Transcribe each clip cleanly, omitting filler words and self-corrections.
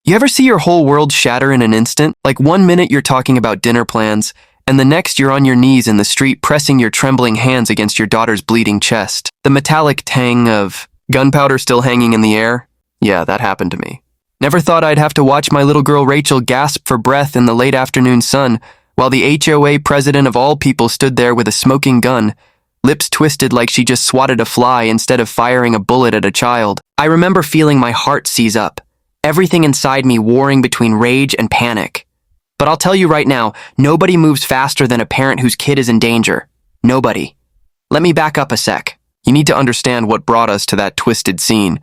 You ever see your whole world shatter in an instant? Like 1 minute you're talking about dinner plans, and the next you're on your knees in the street pressing your trembling hands against your daughter's bleeding chest. The metallic tang of gunpowder still hanging in the air? Yeah, that happened to me. Never thought I'd have to watch my little girl Rachel gasp for breath in the late afternoon sun while the HOA president of all people stood there with a smoking gun, lips twisted like she just swatted a fly instead of firing a bullet at a child. I remember feeling my heart seize up, everything inside me warring between rage and panic. But I'll tell you right now, nobody moves faster than a parent whose kid is in danger. Nobody. Let me back up a sec. You need to understand what brought us to that twisted scene.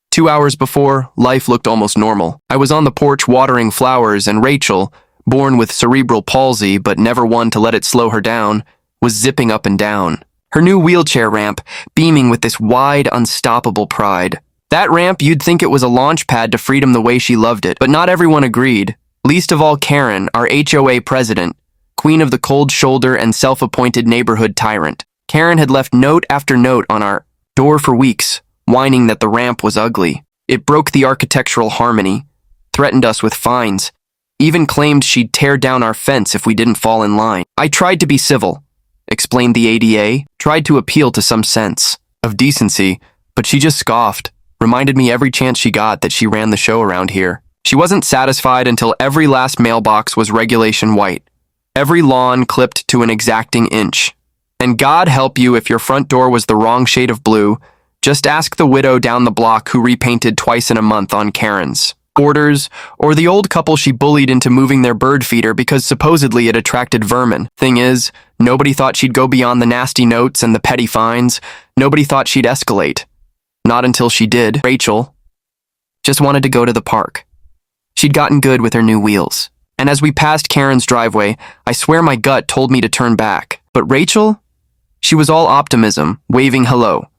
2 hours before, life looked almost normal. I was on the porch watering flowers, and Rachel, born with cerebral palsy but never one to let it slow her down, was zipping up and down. Her new wheelchair ramp, beaming with this wide, unstoppable pride. That ramp, you'd think it was a launch pad to freedom the way she loved it, but not everyone agreed. Least of all Karen, our HOA president, queen of the cold shoulder and self-appointed neighborhood tyrant. Karen had left note after note on our door for weeks, whining that the ramp was ugly. It broke the architectural harmony, threatened us with fines, even claimed she'd tear down our fence if we didn't fall in line. I tried to be civil, explained the ADA, tried to appeal to some sense of decency, but she just scoffed, reminded me every chance she got that she ran the show around here. She wasn't satisfied until every last mailbox was regulation white, every lawn clipped to an exacting inch. And God help you if your front door was the wrong shade of blue. Just ask the widow down the block who repainted twice in a month on Karen's orders, or the old couple she bullied into moving their bird feeder because supposedly it attracted vermin. Thing is, nobody thought she'd go beyond the nasty notes and the petty fines. Nobody thought she'd escalate. Not until she did. Rachel just wanted to go to the park. She'd gotten good with her new wheels. And as we passed Karen's driveway, I swear my gut told me to turn back. But Rachel? She was all optimism, waving hello.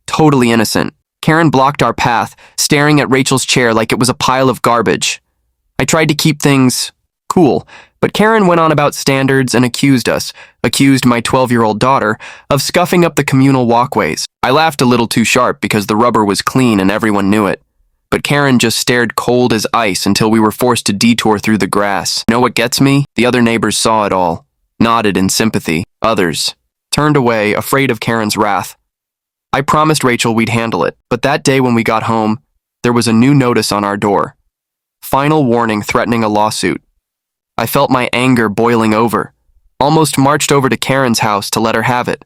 Totally innocent. Karen blocked our path, staring at Rachel's chair like it was a pile of garbage. I tried to keep things cool, but Karen went on about standards and accused my 12-year-old daughter, of scuffing up the communal walkways. I laughed a little too sharp because the rubber was clean and everyone knew it. But Karen just stared cold as ice until we were forced to detour through the grass. Know what gets me? The other neighbors saw it all, nodded in sympathy. Others turned away, afraid of Karen's wrath. I promised Rachel we'd handle it, but that day when we got home, there was a new notice on our door. Final warning threatening a lawsuit. I felt my anger boiling over, almost marched over to Karen's house to let her have it.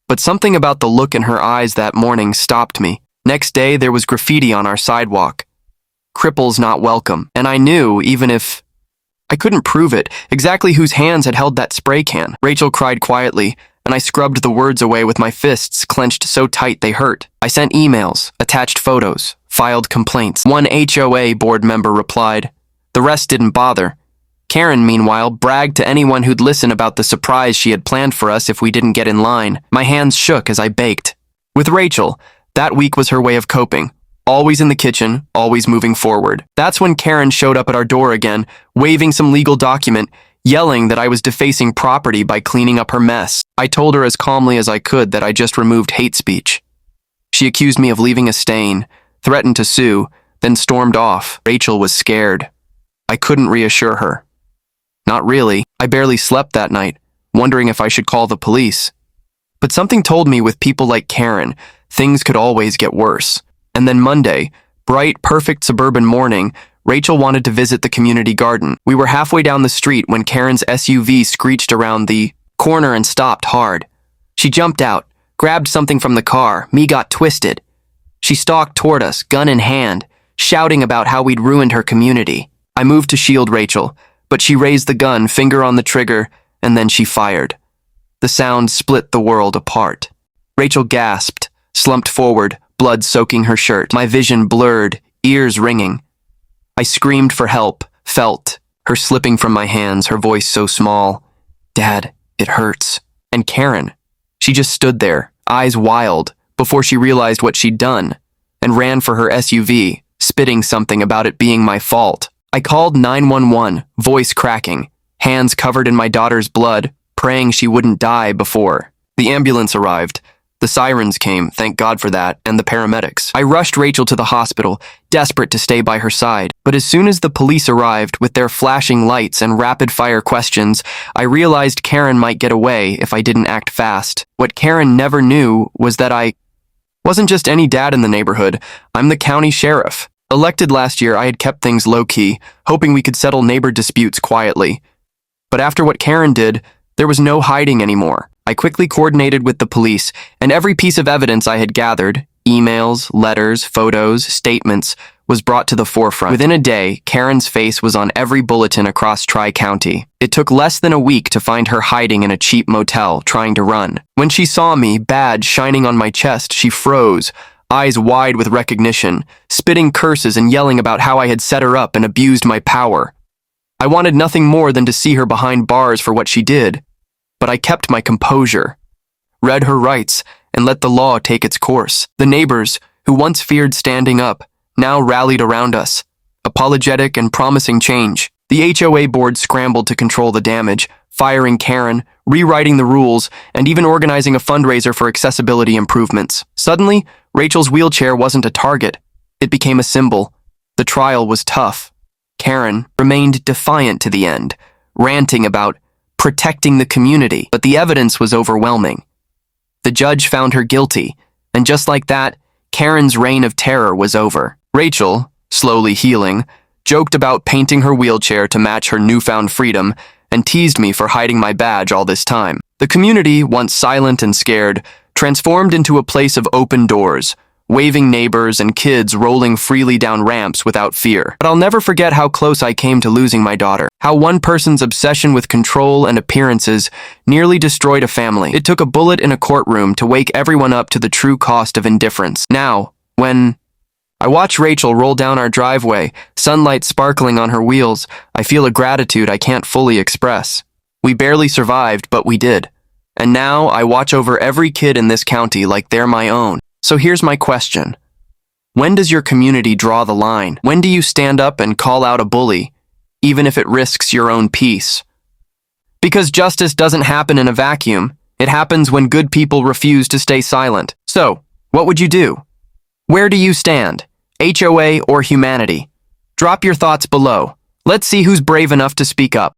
But something about the look in her eyes that morning stopped me. Next day, there was graffiti on our sidewalk. Cripples not welcome. And I knew, even if I couldn't prove it, exactly whose hands had held that spray can. Rachel cried quietly, and I scrubbed the words away with my fists clenched so tight they hurt. I sent emails, attached photos, filed complaints. One HOA board member replied. The rest didn't bother. Karen, meanwhile, bragged to anyone who'd listen about the surprise she had planned for us if we didn't get in line. My hands shook as I baked. With Rachel, that week was her way of coping. Always in the kitchen, always moving forward. That's when Karen showed up at our door again, waving some legal document, yelling that I was defacing property by cleaning up her mess. I told her as calmly as I could that I just removed hate speech. She accused me of leaving a stain, threatened to sue, then stormed off. Rachel was scared. I couldn't reassure her. Not really. I barely slept that night, wondering if I should call the police. But something told me with people like Karen, things could always get worse. And then Monday, bright, perfect suburban morning, Rachel wanted to visit the community garden. We were halfway down the street when Karen's SUV screeched around the corner and stopped hard. She jumped out, grabbed something from the car. Me got twisted. She stalked toward us, gun in hand, shouting about how we'd ruined her community. I moved to shield Rachel, but she raised the gun, finger on the trigger, and then she fired. The sound split the world apart. Rachel gasped, slumped forward, blood soaking her shirt. My vision blurred, ears ringing. I screamed for help, felt her slipping from my hands, her voice so small. Dad, it hurts. And Karen, she just stood there, eyes wild, before she realized what she'd done, and ran for her SUV, spitting something about it being my fault. I called 911, voice cracking, hands covered in my daughter's blood, praying she wouldn't die before. The ambulance arrived, The sirens came, thank God for that, and the paramedics. I rushed Rachel to the hospital, desperate to stay by her side. But as soon as the police arrived with their flashing lights and rapid-fire questions, I realized Karen might get away if I didn't act fast. What Karen never knew was that I wasn't just any dad in the neighborhood. I'm the county sheriff. Elected last year, I had kept things low-key, hoping we could settle neighbor disputes quietly. But after what Karen did, there was no hiding anymore. I quickly coordinated with the police, and every piece of evidence I had gathered, emails, letters, photos, statements, was brought to the forefront. Within a day, Karen's face was on every bulletin across Tri-County. It took less than a week to find her hiding in a cheap motel, trying to run. When she saw me, badge shining on my chest, she froze, eyes wide with recognition, spitting curses and yelling about how I had set her up and abused my power. I wanted nothing more than to see her behind bars for what she did. But I kept my composure, read her rights, and let the law take its course. The neighbors, who once feared standing up, now rallied around us, apologetic and promising change. The HOA board scrambled to control the damage, firing Karen, rewriting the rules, and even organizing a fundraiser for accessibility improvements. Suddenly, Rachel's wheelchair wasn't a target. It became a symbol. The trial was tough. Karen remained defiant to the end, ranting about protecting the community, but the evidence was overwhelming. The judge found her guilty, and just like that, Karen's reign of terror was over. Rachel, slowly healing, joked about painting her wheelchair to match her newfound freedom and teased me for hiding my badge all this time. The community, once silent and scared, transformed into a place of open doors, waving neighbors and kids rolling freely down ramps without fear. But I'll never forget how close I came to losing my daughter. How one person's obsession with control and appearances nearly destroyed a family. It took a bullet in a courtroom to wake everyone up to the true cost of indifference. Now, when I watch Rachel roll down our driveway, sunlight sparkling on her wheels, I feel a gratitude I can't fully express. We barely survived, but we did. And now I watch over every kid in this county like they're my own. So here's my question. When does your community draw the line? When do you stand up and call out a bully, even if it risks your own peace? Because justice doesn't happen in a vacuum. It happens when good people refuse to stay silent. So, what would you do? Where do you stand? HOA or humanity? Drop your thoughts below. Let's see who's brave enough to speak up.